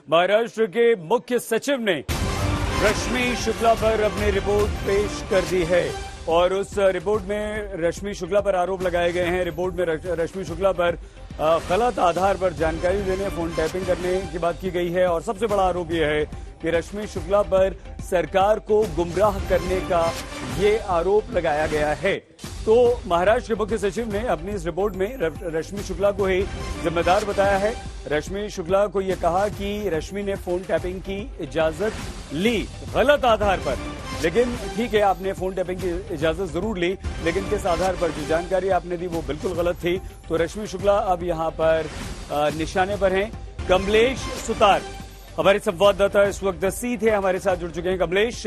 महाराष्ट्र के मुख्य सचिव ने रश्मि शुक्ला पर अपनी रिपोर्ट पेश कर दी है और उस रिपोर्ट में रश्मि शुक्ला पर आरोप लगाए गए हैं। रिपोर्ट में रश्मि शुक्ला पर गलत आधार पर जानकारी देने, फोन टैपिंग करने की बात की गई है और सबसे बड़ा आरोप यह है कि रश्मि शुक्ला पर सरकार को गुमराह करने का ये आरोप लगाया गया है। तो महाराष्ट्र के मुख्य सचिव ने अपनी इस रिपोर्ट में रश्मि शुक्ला को ही जिम्मेदार बताया है। रश्मि शुक्ला को यह कहा कि रश्मि ने फोन टैपिंग की इजाजत ली गलत आधार पर, लेकिन ठीक है, आपने फोन टैपिंग की इजाजत जरूर ली, लेकिन किस आधार पर? जो जानकारी आपने दी वो बिल्कुल गलत थी। तो रश्मि शुक्ला अब यहां पर निशाने पर हैं। कमलेश सुतार हमारे संवाददाता इस वक्त सीधे हमारे साथ जुड़ चुके हैं। कमलेश,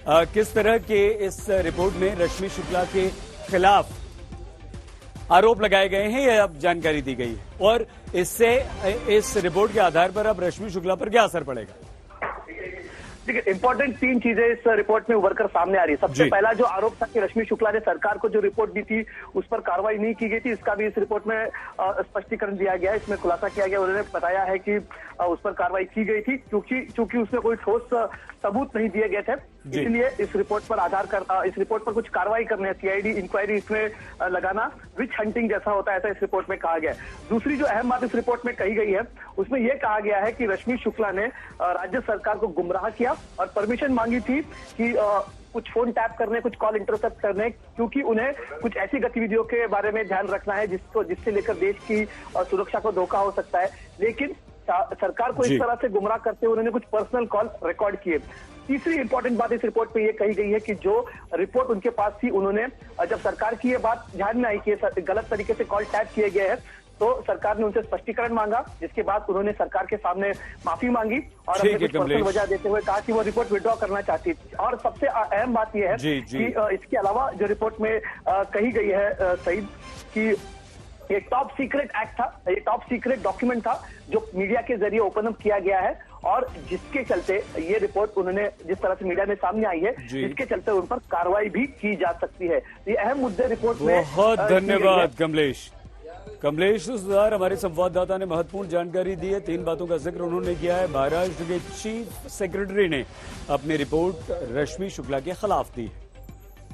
किस तरह के इस रिपोर्ट में रश्मि शुक्ला के खिलाफ आरोप लगाए गए हैं, यह अब जानकारी दी गई है और इससे इस रिपोर्ट के आधार पर अब रश्मि शुक्ला पर क्या असर पड़ेगा? देखिए, इंपॉर्टेंट 3 चीजें इस रिपोर्ट में उभर कर सामने आ रही है। सबसे पहला जो आरोप था कि रश्मि शुक्ला ने सरकार को जो रिपोर्ट दी थी उस पर कार्रवाई नहीं की गई थी, इसका भी इस रिपोर्ट में स्पष्टीकरण दिया गया है। इसमें खुलासा किया गया, उन्होंने बताया है कि उस पर कार्रवाई की गई थी क्योंकि उसमें कोई ठोस सबूत नहीं दिए गए थे, इसलिए इस रिपोर्ट पर कुछ कार्रवाई करने, सीआईडी इंक्वायरी इसमें लगाना विच हंटिंग जैसा होता है, ऐसा इस रिपोर्ट में कहा गया है। दूसरी जो अहम बात इस रिपोर्ट में कही गई है उसमें यह कहा गया है कि रश्मि शुक्ला ने राज्य सरकार को गुमराह किया और परमिशन मांगी थी कि कुछ फोन टैप करने, कुछ कॉल इंटरसेप्ट करने, क्योंकि उन्हें कुछ ऐसी गतिविधियों के बारे में ध्यान रखना है जिससे लेकर देश की सुरक्षा को धोखा हो सकता है। लेकिन सरकार को इस तरह से गुमराह करते हुए उन्होंने कुछ पर्सनल कॉल रिकॉर्ड किए। तीसरी इंपॉर्टेंट बात इस रिपोर्ट में ये कही गई है कि जो रिपोर्ट उनके पास थी, उन्होंने जब सरकार की ये बात ध्यान में आई कि गलत तरीके से कॉल टैप किए गए हैं, तो सरकार ने उनसे स्पष्टीकरण मांगा, जिसके बाद उन्होंने सरकार के सामने माफी मांगी और अपने कुछ पर्सनल वजह देते हुए कहा कि वो रिपोर्ट विड्रॉ करना चाहती थी। और सबसे अहम बात यह है कि इसके अलावा जो रिपोर्ट में कही गई है सईद कि ये टॉप सीक्रेट एक्ट था, ये टॉप सीक्रेट डॉक्यूमेंट था जो मीडिया के जरिए ओपन अप किया गया है और जिसके चलते ये रिपोर्ट उन्होंने जिस तरह से मीडिया में सामने आई है, जिसके चलते उन पर कार्रवाई भी की जा सकती है। ये अहम मुद्दे रिपोर्ट में। बहुत धन्यवाद कमलेश सुतार, हमारे संवाददाता ने महत्वपूर्ण जानकारी दी है। 3 बातों का जिक्र उन्होंने किया है। महाराष्ट्र के चीफ सेक्रेटरी ने अपनी रिपोर्ट रश्मि शुक्ला के खिलाफ दी है।